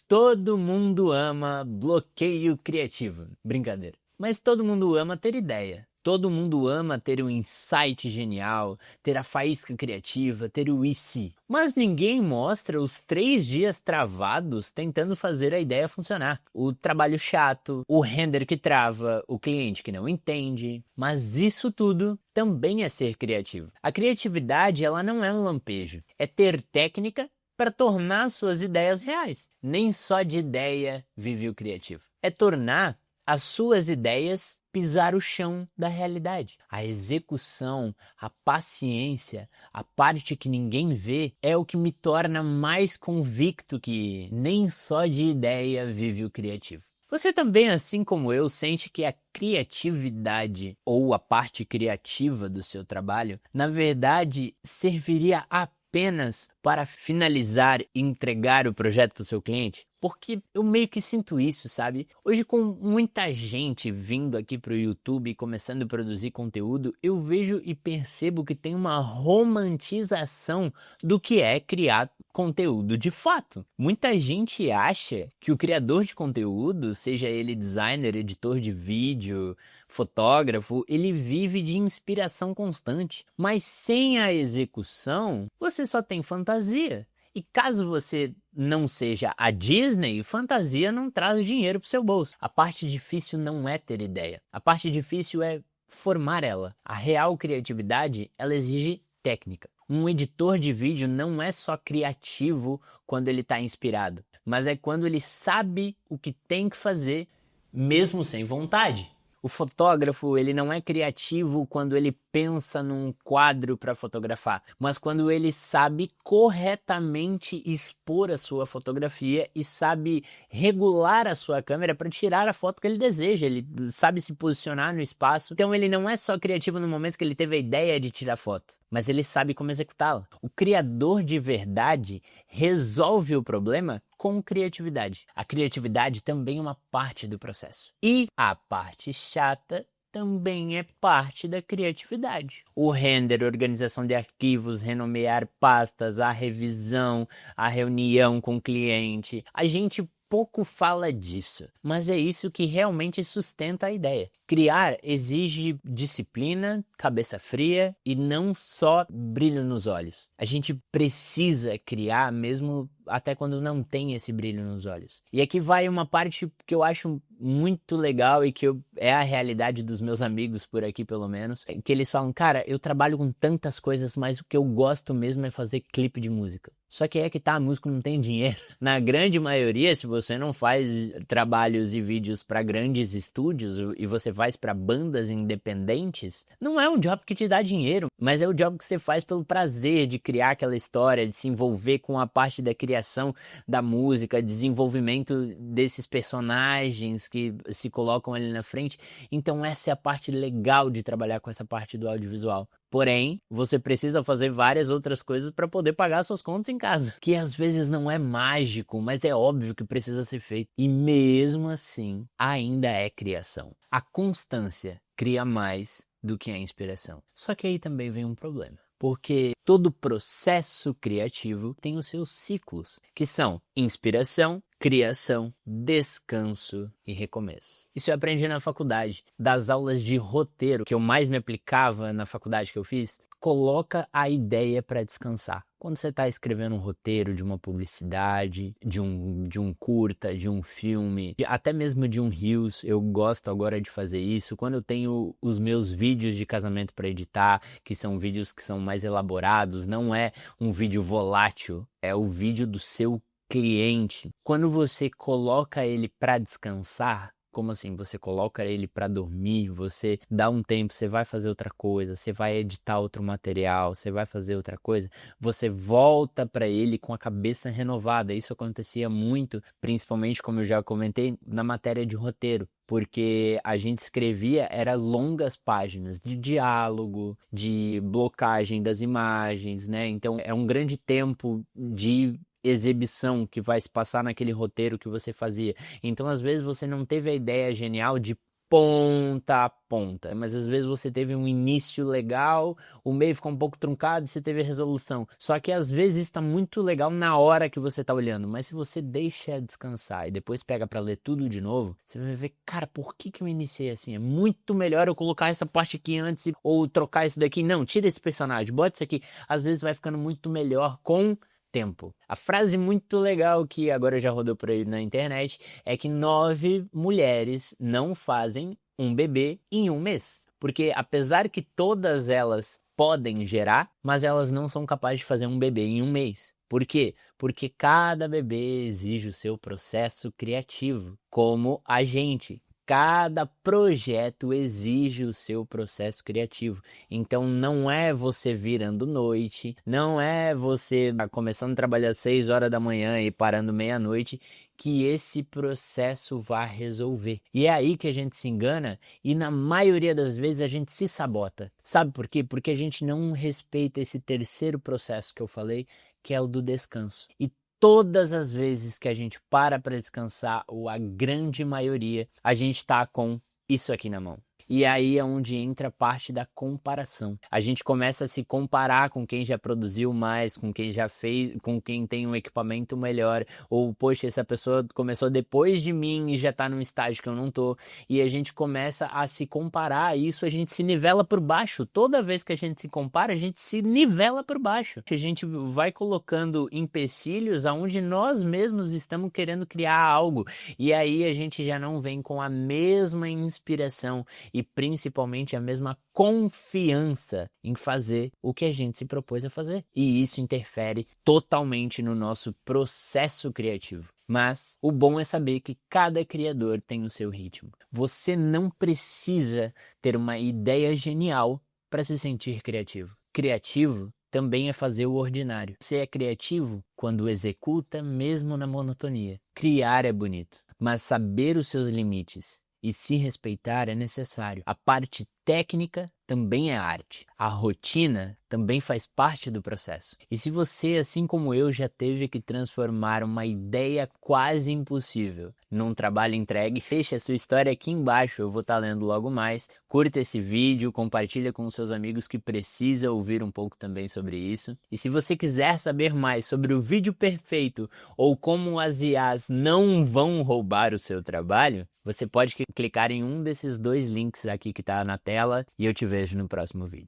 Todo mundo ama bloqueio criativo. Brincadeira. Mas todo mundo ama ter ideia. Todo mundo ama ter um insight genial, ter a faísca criativa, ter o e se. Mas ninguém mostra os 3 dias travados tentando fazer a ideia funcionar. O trabalho chato, o render que trava, o cliente que não entende. Mas isso tudo também é ser criativo. A criatividade, ela não é um lampejo. É ter técnica para tornar suas ideias reais. Nem só de ideia vive o criativo. É tornar as suas ideias pisar o chão da realidade. A execução, a paciência, a parte que ninguém vê é o que me torna mais convicto que nem só de ideia vive o criativo. Você também, assim como eu, sente que a criatividade ou a parte criativa do seu trabalho, na verdade, serviria apenas para finalizar e entregar o projeto para o seu cliente? Porque eu meio que sinto isso, sabe? Hoje, com muita gente vindo aqui para o YouTube e começando a produzir conteúdo, eu vejo e percebo que tem uma romantização do que é criar conteúdo de fato. Muita gente acha que o criador de conteúdo, seja ele designer, editor de vídeo, fotógrafo, ele vive de inspiração constante. Mas sem a execução, você só tem fantasia. E caso você não seja a Disney, fantasia não traz dinheiro para o seu bolso. A parte difícil não é ter ideia. A parte difícil é formar ela. A real criatividade, ela exige técnica. Um editor de vídeo não é só criativo quando ele está inspirado, mas é quando ele sabe o que tem que fazer, mesmo sem vontade. O fotógrafo, ele não é criativo quando ele pensa num quadro para fotografar, mas quando ele sabe corretamente expor a sua fotografia e sabe regular a sua câmera para tirar a foto que ele deseja, ele sabe se posicionar no espaço. Então ele não é só criativo no momento que ele teve a ideia de tirar foto, mas ele sabe como executá-la. O criador de verdade resolve o problema com criatividade. A criatividade também é uma parte do processo. E a parte chata também é parte da criatividade. O render, organização de arquivos, renomear pastas, a revisão, a reunião com o cliente. A gente pouco fala disso, mas é isso que realmente sustenta a ideia. Criar exige disciplina, cabeça fria e não só brilho nos olhos. A gente precisa criar mesmo até quando não tem esse brilho nos olhos. E aqui vai uma parte que eu acho muito legal e que é a realidade dos meus amigos por aqui, pelo menos, que eles falam, cara, eu trabalho com tantas coisas, mas o que eu gosto mesmo é fazer clipe de música. Só que é que tá, a música não tem dinheiro. Na grande maioria, se você não faz trabalhos e vídeos para grandes estúdios e você faz para bandas independentes, não é um job que te dá dinheiro, mas é o job que você faz pelo prazer de criar aquela história, de se envolver com a parte da criação da música, desenvolvimento desses personagens que se colocam ali na frente. Então essa é a parte legal de trabalhar com essa parte do audiovisual. Porém, você precisa fazer várias outras coisas para poder pagar suas contas em casa, que às vezes não é mágico, mas é óbvio que precisa ser feito. E mesmo assim, ainda é criação. A constância cria mais do que a inspiração. Só que aí também vem um problema. Porque todo processo criativo tem os seus ciclos, que são inspiração, criação, descanso e recomeço. Isso eu aprendi na faculdade, das aulas de roteiro que eu mais me aplicava na faculdade que eu fiz. Coloca a ideia para descansar. Quando você está escrevendo um roteiro de uma publicidade, de um curta, de um filme, até mesmo de um Reels, eu gosto agora de fazer isso. Quando eu tenho os meus vídeos de casamento para editar, que são vídeos que são mais elaborados, não é um vídeo volátil, é o vídeo do seu cliente. Quando você coloca ele para descansar, como assim? Você coloca ele para dormir, você dá um tempo, você vai fazer outra coisa, você vai editar outro material, você vai fazer outra coisa, você volta para ele com a cabeça renovada. Isso acontecia muito, principalmente, como eu já comentei, na matéria de roteiro. Porque a gente escrevia, era longas páginas de diálogo, de blocagem das imagens, né? Então é um grande tempo de exibição que vai se passar naquele roteiro que você fazia. Então às vezes você não teve a ideia genial de ponta a ponta. Mas às vezes você teve um início legal, o meio ficou um pouco truncado e você teve a resolução. Só que às vezes está muito legal na hora que você está olhando, mas se você deixa descansar e depois pega para ler tudo de novo, você vai ver, cara, por que eu iniciei assim? É muito melhor eu colocar essa parte aqui antes ou trocar isso daqui. Não, tira esse personagem, bota isso aqui. Às vezes vai ficando muito melhor com tempo. A frase muito legal que agora já rodou por aí na internet é que 9 mulheres não fazem um bebê em um mês. Porque apesar que todas elas podem gerar, mas elas não são capazes de fazer um bebê em um mês. Por quê? Porque cada bebê exige o seu processo criativo, como a gente. Cada projeto exige o seu processo criativo. Então não é você virando noite, não é você começando a trabalhar às 6 horas da manhã e parando meia-noite que esse processo vai resolver. E é aí que a gente se engana e na maioria das vezes a gente se sabota. Sabe por quê? Porque a gente não respeita esse terceiro processo que eu falei, que é o do descanso. E todas as vezes que a gente para descansar, ou a grande maioria, a gente tá com isso aqui na mão. E aí é onde entra a parte da comparação. A gente começa a se comparar com quem já produziu mais, com quem já fez, com quem tem um equipamento melhor, ou poxa, essa pessoa começou depois de mim e já tá num estágio que eu não tô. E a gente começa a se comparar, e isso a gente se nivela por baixo. Toda vez que a gente se compara, a gente se nivela por baixo. A gente vai colocando empecilhos aonde nós mesmos estamos querendo criar algo. E aí a gente já não vem com a mesma inspiração e principalmente a mesma confiança em fazer o que a gente se propôs a fazer. E isso interfere totalmente no nosso processo criativo. Mas o bom é saber que cada criador tem o seu ritmo. Você não precisa ter uma ideia genial para se sentir criativo. Criativo também é fazer o ordinário. Você é criativo quando executa mesmo na monotonia. Criar é bonito, mas saber os seus limites e se respeitar é necessário. A parte técnica também é arte. A rotina também faz parte do processo. E se você, assim como eu, já teve que transformar uma ideia quase impossível num trabalho entregue, feche a sua história aqui embaixo, eu vou estar lendo logo mais. Curta esse vídeo, compartilha com seus amigos que precisam ouvir um pouco também sobre isso. E se você quiser saber mais sobre o vídeo perfeito ou como as IAs não vão roubar o seu trabalho, você pode clicar em um desses 2 links aqui que está na tela e eu te vejo no próximo vídeo.